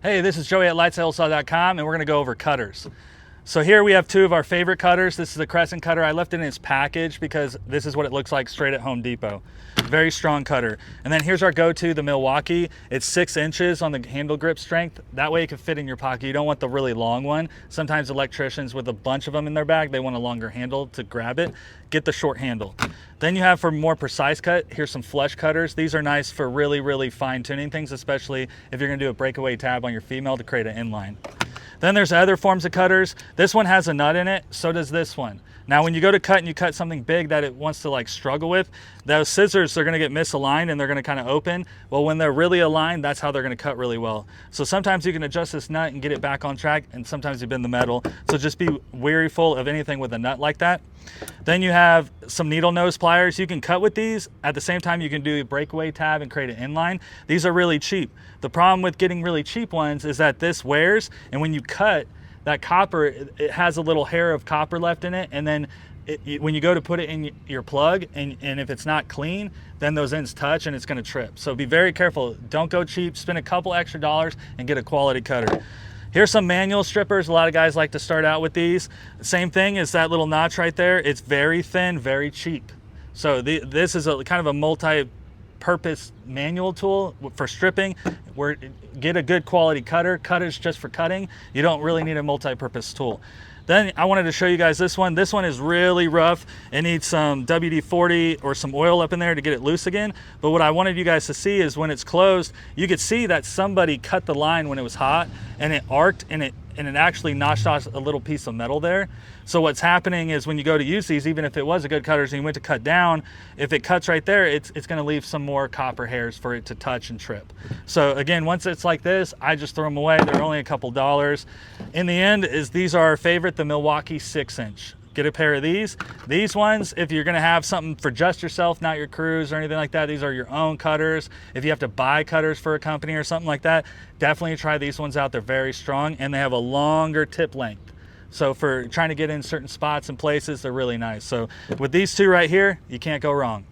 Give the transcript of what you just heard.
Hey, this is Joey at lightsailsaw.com, and we're gonna go over cutters. So here we have two of our favorite cutters. This is the Crescent cutter. I left it in its package because this is what it looks like straight at Home Depot. Very strong cutter. And then here's our go-to, the Milwaukee. It's 6 inches on the handle grip strength. That way it can fit in your pocket. You don't want the really long one. Sometimes electricians with a bunch of them in their bag, they want a longer handle to grab it. Get the short handle. Then you have, for more precise cut, here's some flush cutters. These are nice for really fine tuning things, especially if you're gonna do a breakaway tab on your female to create an inline. Then there's other forms of cutters. This one has a nut in it, so does this one. Now when you go to cut and you cut something big that it wants to like struggle with, those scissors, they're gonna get misaligned and they're gonna kind of open. Well, when they're really aligned, that's how they're gonna cut really well. So sometimes you can adjust this nut and get it back on track, and sometimes you bend the metal. So just be wearyful of anything with a nut like that. Then you have some needle nose pliers. You can cut with these. At the same time, you can do a breakaway tab and create an inline. These are really cheap. The problem with getting really cheap ones is that this wears, and when you cut, that copper, it has a little hair of copper left in it, and then when you go to put it in your plug, and if it's not clean, then those ends touch and it's gonna trip. So be very careful. Don't go cheap. Spend a couple extra dollars and get a quality cutter. Here's some manual strippers. A lot of guys like to start out with these. Same thing is that little notch right there. It's very thin, very cheap. So this is a kind of a multi-purpose manual tool for stripping. Get a good quality cutter. Cutters just for cutting. You don't really need a multi-purpose tool. Then I wanted to show you guys this one. This one is really rough. It needs some WD-40 or some oil up in there to get it loose again. But what I wanted you guys to see is when it's closed, you could see that somebody cut the line when it was hot, and it arced, and it actually notched off a little piece of metal there. So what's happening is when you go to use these, even if it was a good cutter and you went to cut down, if it cuts right there, it's gonna leave some more copper hairs for it to touch and trip. So again, once it's like this, I just throw them away. They're only a couple dollars. In the end, these are our favorite, the Milwaukee 6-inch. Get a pair of these. These ones, if you're gonna have something for just yourself, not your crews or anything like that, these are your own cutters. If you have to buy cutters for a company or something like that, definitely try these ones out. They're very strong and they have a longer tip length. So for trying to get in certain spots and places, they're really nice. So with these two right here, you can't go wrong.